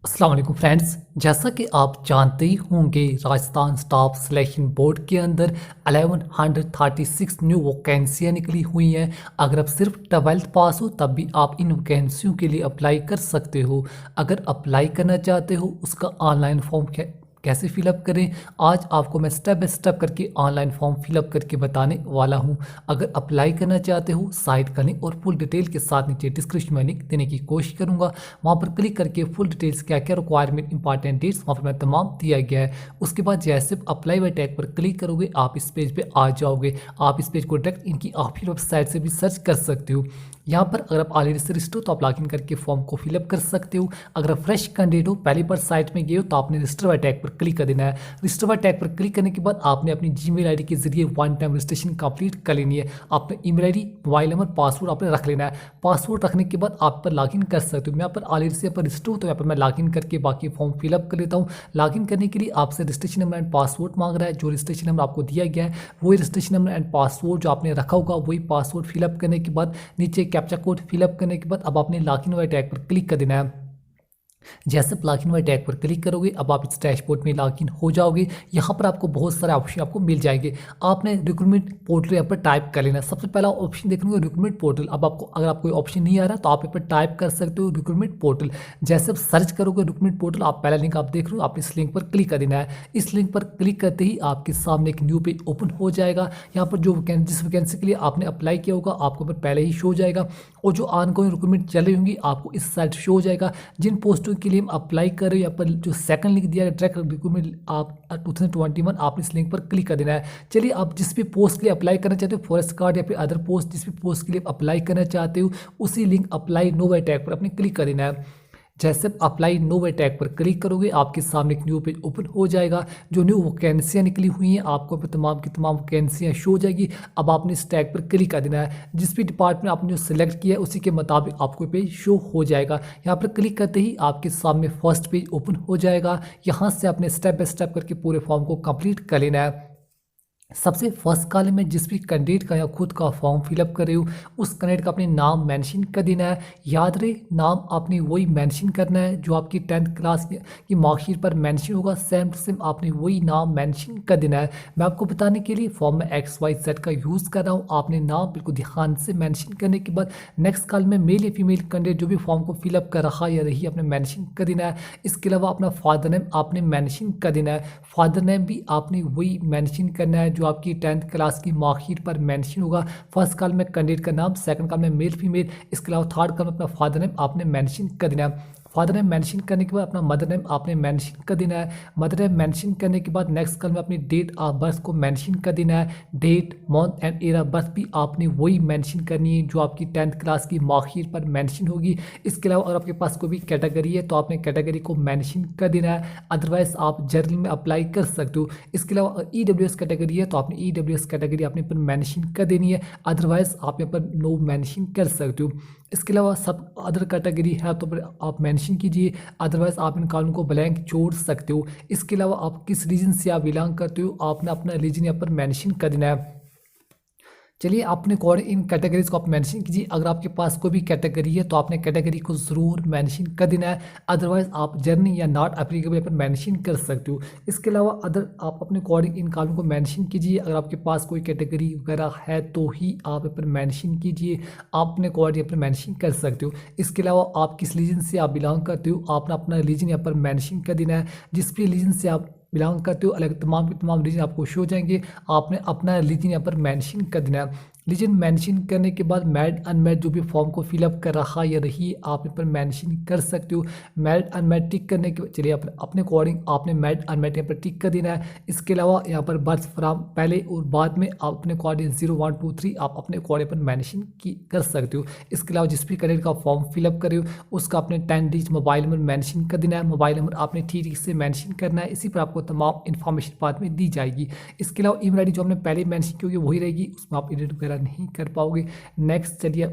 अस्सलाम वालेकुम फ्रेंड्स। जैसा कि आप जानते ही होंगे, राजस्थान स्टाफ सिलेक्शन बोर्ड के अंदर 1136 न्यू वैकेंसियाँ निकली हुई हैं। अगर आप सिर्फ 12th पास हो तब भी आप इन वैकेंसियों के लिए अप्लाई कर सकते हो। अगर अप्लाई करना चाहते हो उसका ऑनलाइन फॉर्म कैसे फिलअप करें, आज आपको मैं स्टेप बाय स्टेप करके ऑनलाइन फॉर्म फिलअप करके बताने वाला हूं। अगर अप्लाई करना चाहते हो साइट का लिंक और फुल डिटेल के साथ नीचे डिस्क्रिप्शन में लिंक देने की कोशिश करूंगा। वहां पर क्लिक करके फुल डिटेल्स क्या क्या रिक्वायरमेंट इंपॉर्टेंट डेट्स वहां पर मैं तमाम दिया गया है। उसके बाद जैसे अप्लाई बाय टैग पर क्लिक करोगे आप इस पेज पे आ जाओगे। आप इस पेज को डायरेक्ट इनकी ऑफिशियल वेबसाइट से भी सर्च कर सकते हो। यहाँ पर अगर आप ऑलरेडी से रजिस्टर हो तो आप लॉगिन करके फॉर्म को फिलअप कर सकते हो। अगर आप फ्रेश कैंडिडेट हो, पहली बार साइट में गए हो, तो आपने रजिस्टर बाय टैग पर क्लिक कर देना है। रजिस्टर बाय टैग पर क्लिक करने के बाद आपने अपनी जीमेल आईडी के जरिए वन टाइम रजिस्ट्रेशन कंप्लीट कर लेनी है। आपने email ID, mobile number, password आपने रख लेना है। पासवर्ड रखने के बाद आप पर लॉगिन कर सकते हो। मैं यहाँ पर ऑलरेडी से रजिस्टर हूँ तो यहाँ पर मैं लॉगिन करके बाकी फॉर्म फिलअप कर लेता हूँ। लॉगिन करने के लिए आपसे रजिस्ट्रेशन नंबर एंड पासवर्ड मांग रहा है। जो रजिस्ट्रेशन नंबर आपको दिया गया है वही रजिस्ट्रेशन नंबर एंड पासवर्ड जो आपने रखा होगा वही पासवर्ड फिलअप करने के बाद नीचे कैप्चा कोड फिलअप करने के बाद अब आपने लॉगिन वाले टैग पर क्लिक कर देना है। जैसे लॉगिन वाले टैग पर क्लिक करोगे अब आप इस डैशबोर्ड में लॉगिन हो जाओगे। यहाँ पर आपको बहुत सारे ऑप्शन आपको मिल जाएंगे। आपने रिक्रूटमेंट पोर्टल यहाँ पर टाइप कर लेना। सबसे पहला ऑप्शन देख लेंगे रिक्रूटमेंट पोर्टल। अब आपको अगर आप कोई ऑप्शन नहीं आ रहा तो आप यहाँ पर टाइप कर सकते हो रिक्रूटमेंट पोर्टल। जैसे आप सर्च करोगे रिक्रूटमेंट पोर्टल, आप पहला लिंक आप देख रहे हो, आप इस लिंक पर क्लिक कर देना है। इस लिंक पर क्लिक करते ही आपके सामने एक न्यू पेज ओपन हो जाएगा। यहाँ पर जो जिस वैकेंसी के लिए आपने अप्लाई किया होगा आपको पर पहले ही शो हो जाएगा, और जो ऑनगोइंग रिक्रूटमेंट चल रही होंगी आपको इस साइड शो हो जाएगा। जिन पोस्टों के लिए हम अप्लाई कर रहे हो, यहाँ पर जो सेकंड लिंक दिया है डायरेक्ट रिक्रूटमेंट आप 2021, आप इस लिंक पर क्लिक कर देना है। चलिए आप जिस भी पोस्ट के लिए अप्लाई करना चाहते हो, फॉरेस्ट गार्ड या फिर अदर पोस्ट, जिस भी पोस्ट के लिए अप्लाई करना चाहते हो उसी link apply no by tag पर अपने क्लिक कर देना है। जैसे अप्लाई नो बाय टैग पर क्लिक करोगे आपके सामने एक न्यू पेज ओपन हो जाएगा। जो न्यू वैकेंसियाँ निकली हुई हैं आपको तमाम की तमाम वैकेंसियाँ शो हो जाएगी। अब आपने इस टैग पर क्लिक कर देना है। जिस भी डिपार्टमेंट आपने जो सिलेक्ट किया है उसी के मुताबिक आपको पेज शो हो जाएगा। यहाँ पर क्लिक करते ही आपके सामने फर्स्ट पेज ओपन हो जाएगा। यहाँ से आपने स्टेप बाय स्टेप करके पूरे फॉर्म को कंप्लीट कर लेना है। सबसे फर्स्ट कॉलम में जिस भी कैंडिडेट का या खुद का फॉर्म फिलअप कर रहे हो उस कैंडिडेट का अपने नाम मेंशन कर देना है। याद रहे नाम आपने वही मेंशन करना है जो आपकी 10th क्लास की मार्कशीट पर मेंशन होगा। सेम टू सेम आपने वही नाम मेंशन कर देना है। मैं आपको बताने के लिए फॉर्म में XYZ का यूज़ कर रहा हूँ। आपने नाम बिल्कुल ध्यान से मेंशन करने के बाद नेक्स्ट कॉलम में मेल या फीमेल कैंडिडेट जो भी फॉर्म को फिलअप कर रहा या रही आपने मेंशन कर देना है। इसके अलावा अपना फादर नेम आपने मेंशन कर देना है। फादर नेम भी आपने वही मेंशन करना है जो आपकी 10th क्लास की मार्कशीट पर मेंशन होगा। फर्स्ट कॉलम में कैंडिडेट का नाम, सेकंड कॉलम में मेल फीमेल, इसके अलावा थर्ड कॉलम में अपना फादर नेम आपने मेंशन कर देना है। फादर नेम मेंशन करने के बाद अपना मदर नेम आपने मेंशन कर देना है। मदर नेम मेंशन करने के बाद नेक्स्ट कॉलम में अपनी डेट ऑफ बर्थ को मेंशन कर देना है। Date, month and year of birth भी आपने वही मेंशन करनी है जो आपकी 10th क्लास की मार्कशीट पर मेंशन होगी। इसके अलावा अगर आपके पास कोई भी कैटेगरी है तो आपने कैटेगरी को मेंशन कर देना है, अदरवाइज आप जनरल में अप्लाई कर सकते हो। इसके अलावा EWS कैटेगरी है तो आपने EWS कैटेगरी अपने पर मेंशन कर देनी है, अदरवाइज आप यहाँ पर नो मेंशन कर सकते हो। इसके अलावा सब अदर कैटेगरी है तो आप मेंशन कीजिए, अदरवाइज आप इन कॉलम को ब्लैंक छोड़ सकते हो। इसके अलावा आप किस रीजन से आप बिलोंग करते हो आपने अपना रीजन यहाँ पर मेंशन कर देना है। चलिए अपने इन कैटेगरीज को आप मेंशन कीजिए। अगर आपके पास कोई भी कैटेगरी है तो आपने कैटेगरी को ज़रूर मेंशन कर देना है, अदरवाइज आप जर्नी या नॉट एप्लीकेबल पर मेंशन कर सकते हो। इसके अलावा अदर आप अपने अकॉर्डिंग इन कॉलम को मेंशन कीजिए। अगर आपके पास कोई कैटेगरी वगैरह है तो ही आप यहाँ पर मेंशन कीजिए, आप अपने अकॉर्डिंग यहाँ पर मेंशन कर सकते हो। इसके अलावा आप किस रीजन से आप बिलोंग करते हो आपने अपना रीजन यहाँ पर मेंशन कर देना है। जिस भी रीजन से आप बिलोंग करते हो अलग तमाम के तमाम रीजन आपको शो हो जाएंगे। आपने अपना रीजन यहाँ पर मेंशन कर देना है। रीजन मेंशन करने के बाद मैरिड अनमैरिड जो भी फॉर्म को फिलअप कर रहा या रही आप यहाँ पर मेंशन कर सकते हो। मैरिड अनमैरिड टिक करने के बाद चलिए अपने अकॉर्डिंग आपने मैरिड अनमैरिड यहाँ पर टिक कर देना है। इसके अलावा यहाँ पर बर्थ फ्रॉम पहले और बाद में आप अपने अकॉर्डिंग 0 1 2 3 आप अपने अकॉर्डिंग पर मेंशन कर सकते हो। इसके अलावा जिस भी कैंडिडेट का फॉर्म फिलअप करे हो उसका अपने 10 डिजिट मोबाइल नंबर मेंशन कर देना है। मोबाइल नंबर आपने ठीक से मेंशन करना है, इसी पर आपको तमाम इन्फॉर्मेशन बाद में दी जाएगी। इसके अलावा ईमेल आईडी जो हमने पहले मेंशन की होगी वही रहेगी, उसमें आप एडिट वगैरह नहीं कर पाओगे। नेक्स्ट चलिए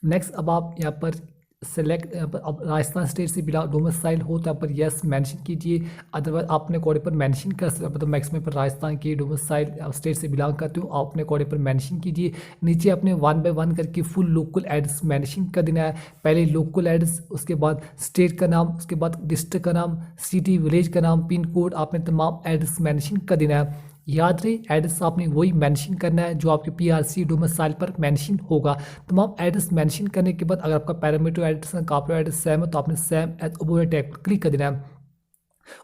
नेक्स्ट अब आप यहाँ पर सेलेक्ट अब राजस्थान स्टेट से बिलोंग डोमिसाइल हो तो यहाँ पर यस मेंशन कीजिए। अदरवाइज आप अपने कोड पर मेंशन कर सकते, मतलब मैक्सिमम पर राजस्थान के डोमिसाइल स्टेट से बिलोंग करते हो, आप अपने कोड पर मेंशन कीजिए। नीचे अपने 1 बाय 1 करके फुल लोकल एड्रेस मेंशन कर देना है। पहले लोकल एड्रेस, उसके बाद स्टेट का नाम, उसके बाद डिस्ट्रिक्ट का नाम, सिटी विलेज का नाम, पिन कोड, आपने तमाम एड्रेस मेंशन कर देना है। याद रहे एड्रेस आपने वही मेंशन करना है जो आपके पीआरसी डोमिसाइल पर मेंशन होगा। तमाम एड्रेस मेंशन करने के बाद अगर आपका पैरामीटर एड्रेस का कापरो एड्रेस सेम है तो आपने सेम एज ओबो टैग पर क्लिक कर देना है।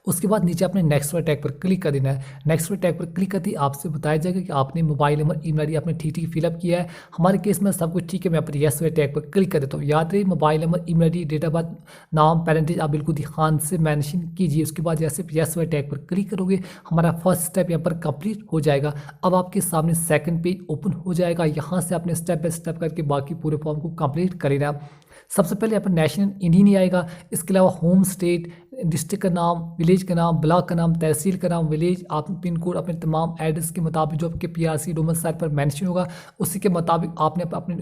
उसके बाद नीचे आपने नेक्स्ट वाले टैग पर क्लिक कर देना है। नेक्स्ट वाले टैग पर क्लिक करते ही आपसे बताया जाएगा कि आपने मोबाइल नंबर, ईमेल आईडी आपने ठीक फिलअप किया है। हमारे केस में सब कुछ ठीक है, मैं यहाँ पर यस वाले टैग पर क्लिक कर देता हूँ। याद रहे mobile number, email ID, date of birth, नाम, पेरेंटेज आप बिल्कुल ध्यान से मेंशन कीजिए। उसके बाद जैसे यस वाले टैग पर क्लिक करोगे हमारा फर्स्ट स्टेप यहाँ पर कंप्लीट हो जाएगा। अब आपके सामने सेकंड पेज ओपन हो जाएगा। यहाँ से आपने स्टेप बाय स्टेप करके बाकी पूरे फॉर्म को कंप्लीट कर लेना। सबसे पहले यहाँ पर नेशनल इंडियन ही आएगा। इसके अलावा होम स्टेट, डिस्ट्रिक्ट का नाम, विलेज का नाम, ब्लॉक का नाम, तहसील का नाम, विलेज, आप पिन कोड अपने तमाम एड्रेस के मुताबिक जो आपके पीआरसी डोमिसाइल पर मेंशन होगा उसी के मुताबिक आपने अपने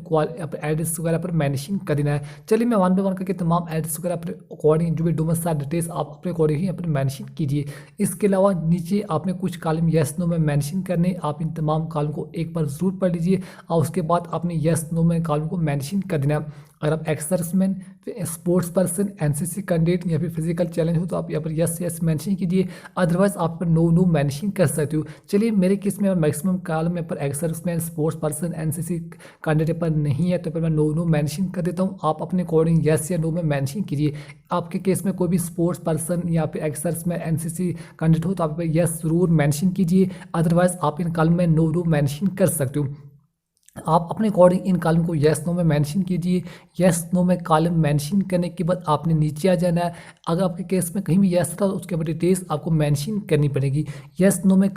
एड्रेस वगैरह पर मेंशन कर देना है। चलिए मैं 1 बाय 1 करके तमाम एड्रेस वगैरह अपने अकॉर्डिंग जो भी डोमिसाइल डिटेल्स आप अपने अकॉर्डिंग ही अपने मेंशन कीजिए। इसके अलावा नीचे आपने कुछ कॉलम येस नो में मेंशन करने, आप इन तमाम कॉलम को एक बार जरूर पढ़ लीजिए और उसके बाद आपने येस नो में कॉलम को मेंशन कर देना। अगर आप ex serviceman, sports person, NCC candidate या फिर फिजिकल चैलेंज हो तो आप यहाँ पर यस यस मेंशन कीजिए। अदरवाइज आप पर नो नो मेंशन कर सकते हो। चलिए मेरे केस में मैक्सिमम कॉलम में पर ex serviceman, sports person, NCC candidate पर नहीं है तो फिर मैं नो नो मेंशन कर देता हूँ। आप अपने अकॉर्डिंग यस या नो में मेंशन कीजिए। आपके केस में कोई भी स्पोर्ट्स पर्सन या फिर एक्स सर्विसमैन, एनसीसी कैंडिडेट हो तो आप यस जरूर मेंशन कीजिए। अदरवाइज आप इन कॉलम में नो नो मेंशन कर सकते हो। आप अपने अकॉर्डिंग इन कॉलम को येस नो में मेंशन कीजिए। येस नो में कॉलम मेंशन करने के बाद आपने नीचे आ जाना है। अगर आपके केस में कहीं भी येस था तो उसके बाद डिटेल्स आपको मेंशन करनी पड़ेगी। येस नो में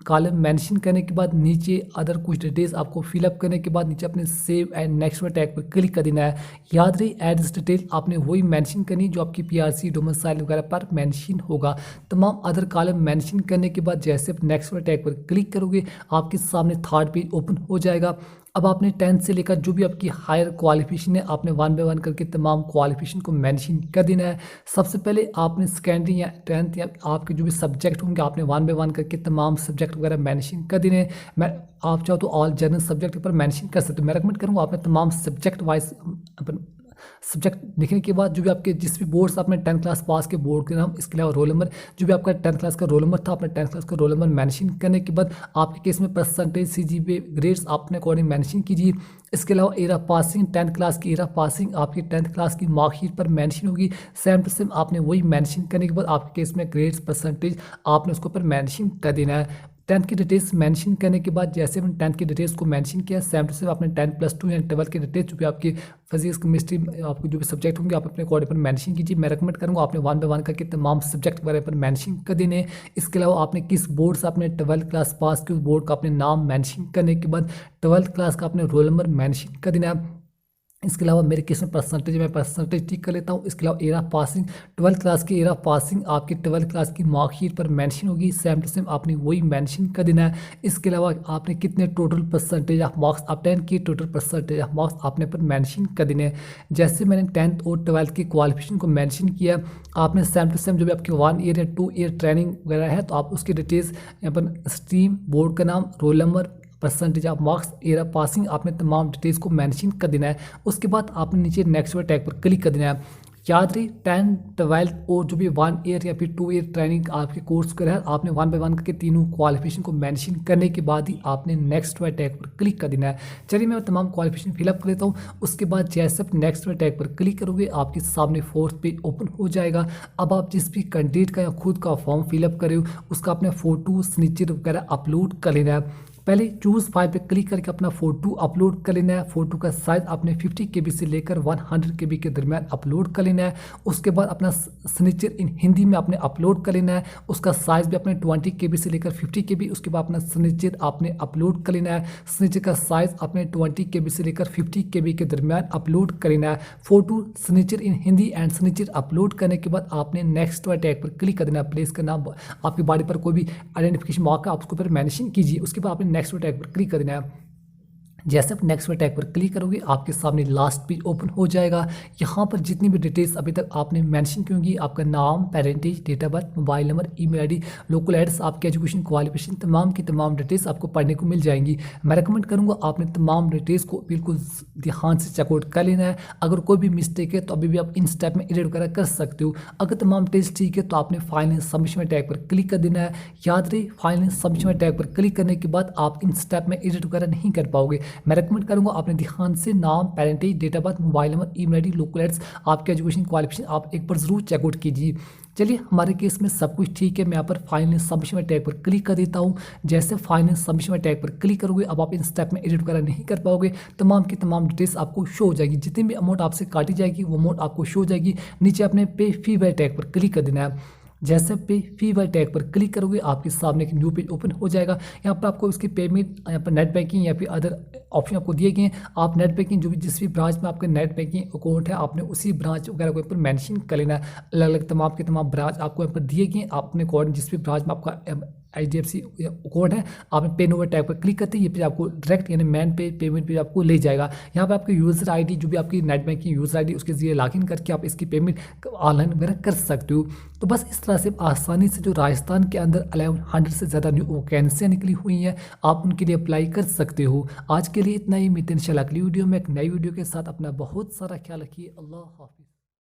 कॉलम मेंशन करने के बाद नीचे अदर कुछ डिटेल्स आपको फिलअप करने के बाद नीचे अपने सेव एंड नेक्स्ट वाले टैग पर क्लिक कर देना है। याद रही एड्रेस डिटेल आपने वही मेंशन करनी जो आपकी पीआरसी डोमिसाइल वगैरह पर मेंशन होगा। तमाम अदर कॉलम मेंशन करने के बाद जैसे आप नेक्स्ट वाले टैग पर क्लिक करोगे आपके सामने थर्ड पेज ओपन हो जाएगा। अब आपने 10th से लेकर जो भी आपकी हायर क्वालिफिकेशन है आपने 1 बाय 1 करके तमाम क्वालिफिकेशन को मेंशन कर देना है। सबसे पहले आपने सेकेंडरी या 10th या आपके जो भी सब्जेक्ट होंगे आपने 1 बाय 1 करके तमाम सब्जेक्ट वगैरह मेंशन कर देने हैं। मैं आप चाहो तो ऑल जनरल सब्जेक्ट पर मेंशन कर सकते हो। मैं रिकमेंड करूँगा आपने तमाम सब्जेक्ट वाइज सब्जेक्ट लिखने के बाद जो भी आपके जिस भी बोर्ड से आपने 10th क्लास पास के बोर्ड के नाम, इसके अलावा रोल नंबर, जो भी आपका 10th क्लास का रोल नंबर था अपने 10th क्लास का रोल नंबर मेंशन करने के बाद आपके केस में परसेंटेज, सीजीपीए, ग्रेड्स आपने अकॉर्डिंग मेंशन कीजिए। इसके अलावा year of passing, 10th class की ईयर ऑफ पासिंग आपकी 10th क्लास की मार्कशीट पर मेंशन होगी। सेम टू सेम आपने वही मेंशन करने के बाद आपके केस में ग्रेड्स, परसेंटेज आपने उसके ऊपर मेंशन कर देना है। 10th की डिटेल्स मेंशन करने के बाद जैसे हमने 10th की डिटेल्स को मेंशन किया सेम टू सेम आपने 10+2 या 12th की डिटेल्स जो भी आपकी फिजिक्स, केमिस्ट्री, आपके जो भी सब्जेक्ट होंगे आप अपने अकॉर्डिंग पर मेंशन कीजिए। मैं रिकमेंड करूँगा आपने 1 बाय 1 करके तमाम सब्जेक्ट वगैरह पर मेंशन कर देने। इसके अलावा आपने किस बोर्ड से आपने 12th क्लास पास की उस बोर्ड का अपने नाम मेंशन करने के बाद 12th क्लास का अपने रोल नंबर मेंशन कर देना है। इसके अलावा मेरे केस में परसेंटेज, मैं परसेंटेज टिक कर लेता हूँ। इसके अलावा year of passing, 12th class की ईयर ऑफ पासिंग आपकी 12th क्लास की मार्कशीट पर मेंशन होगी। सेम टू सेम आपने वही मेंशन कर देना है। इसके अलावा आपने कितने टोटल परसेंटेज ऑफ मार्क्स, आप 10th की टोटल परसेंटेज ऑफ मार्क्स आपने पर मेंशन कर देने हैं। जैसे मैंने 10th और 12th की क्वालिफिकेशन को मेंशन किया आपने सेम टू सेम जो भी आपकी 1 ईयर या 2 ईयर ट्रेनिंग वगैरह है तो आप उसकी डिटेल्स यहाँ पर स्ट्रीम, बोर्ड का नाम, roll number, percentage of marks, year of passing आपने तमाम डिटेल्स को मेंशन कर देना है। उसके बाद आपने नीचे नेक्स्ट वाले टैग पर क्लिक कर देना है। याद रही 10th, 12th और जो भी 1 ईयर या फिर 2 ईयर ट्रेनिंग आपके कोर्स कर है आपने 1 बाय 1 करके तीनों क्वालिफिकेशन को मेंशन करने के बाद ही आपने नेक्स्ट वाले टैग पर क्लिक कर देना है। चलिए मैं तमाम क्वालिफिकेशन फिलअप कर लेता हूँ। उसके बाद जैसे आप नेक्स्ट वाले टैग पर क्लिक करोगे आपके सामने 4th पेज ओपन हो जाएगा। अब आप जिस भी कैंडिडेट का या खुद का फॉर्म फिलअप करे हो उसका अपने फोटो, सिग्नेचर वगैरह अपलोड कर लेना है। पहले चूज़ फाइल पे क्लिक करके अपना फ़ोटो अपलोड कर लेना है। फ़ोटो का साइज़ आपने 50 KB से लेकर 100 KB के दरमियान अपलोड कर लेना है। उसके बाद अपना सिग्नेचर इन हिंदी में आपने अपलोड कर लेना है। उसका साइज़ भी अपने 20 KB से लेकर 50 KB। उसके बाद अपना सिग्नेचर आपने अपलोड कर लेना है। सिग्नेचर का साइज़ आपने 20 KB से लेकर 50 KB के दरमियान अपलोड कर लेना है। Photo, signature in Hindi and signature upload करने के बाद आपने नेक्स्ट वाले टैग पर क्लिक कर देना है। प्लेस का नाम, आपकी बॉडी पर कोई भी आइडेंटिफिकेशन मार्क है आप उसके ऊपर मेंशन कीजिए। उसके बाद आपने नेक्स्ट टैग पर क्लिक कर देना है। जैसे आप नेक्स्ट में टैग पर क्लिक करोगे आपके सामने लास्ट पेज ओपन हो जाएगा। यहाँ पर जितनी भी डिटेल्स अभी तक आपने मेंशन की होंगी, आपका नाम, parentage, date of birth, mobile number, email ID, local address, आपकी एजुकेशन क्वालिफिकेशन, तमाम की तमाम डिटेल्स आपको पढ़ने को मिल जाएंगी। मैं रिकमेंड करूँगा आपने तमाम डिटेल्स को बिल्कुल ध्यान से चेकआउट कर लेना है। अगर कोई भी मिस्टेक है तो अभी भी आप इन स्टेप में एडिट वगैरह कर सकते हो। अगर तमाम डिटेल्स ठीक है तो आपने फाइनल सबमिशन में टैग पर क्लिक कर देना है। याद रहे फाइनल सबमिशन में टैग पर क्लिक करने के बाद आप इन स्टेप में एडिट वगैरह नहीं कर पाओगे। मैं रिकमेंड करूंगा आपने ध्यान से नाम, parentage, date of birth, mobile number, email ID, local address, आपके एजुकेशन क्वालिफिकेशन आप एक बार जरूर चेकआउट कीजिए। चलिए हमारे केस में सब कुछ ठीक है। मैं यहाँ पर फाइनल सबमिशन में टैग पर क्लिक कर देता हूँ। जैसे फाइनल सबमिशन में टैग पर क्लिक करोगे अब आप इन स्टेप में एडिट वगैरह नहीं कर पाओगे। तमाम की तमाम डिटेल्स आपको शो हो जाएगी। जितनी भी अमाउंट आपसे काटी जाएगी वो अमाउंट आपको शो हो जाएगी। नीचे आपने पे फी बाय टैग पर क्लिक कर देना है। जैसे पे फी बाय टैग पर क्लिक करोगे आपके सामने एक न्यू पेज ओपन हो जाएगा। यहाँ पर आपको इसकी पेमेंट, यहाँ पर नेट बैंकिंग या फिर अदर ऑप्शन आपको दिए गए हैं। आप नेट बैंकिंग जो भी जिस भी ब्रांच में आपका नेट बैंकिंग अकाउंट है आपने उसी ब्रांच वगैरह को यहाँ पर मेंशन कर लेना है। अलग अलग तमाम के तमाम ब्रांच आपको यहाँ पर दिए गए हैं। आपने अकाउंट जिस भी ब्रांच में आपका HDFC अकाउंट है आपने पे ओवर टैग पर क्लिक करते हैं ये पेज आपको डायरेक्ट यानी मेन पे पेमेंट पेज आपको ले जाएगा। यहाँ पे आपकी यूज़र आईडी जो भी आपकी नेट बैंकिंग यूज़र आईडी उसके जरिए लॉगिन करके आप इसकी पेमेंट ऑनलाइन वगैरह कर सकते हो। तो बस इस तरह से आसानी से जो राजस्थान के अंदर 1100 से ज़्यादा न्यू वैकेंसियाँ निकली हुई हैं आप उनके लिए अप्लाई कर सकते हो। आज के लिए इतना ही। मिलते हैं इंशाल्लाह अगली वीडियो में एक नई वीडियो के साथ। अपना बहुत सारा ख्याल रखिए। अल्लाह हाफिज़।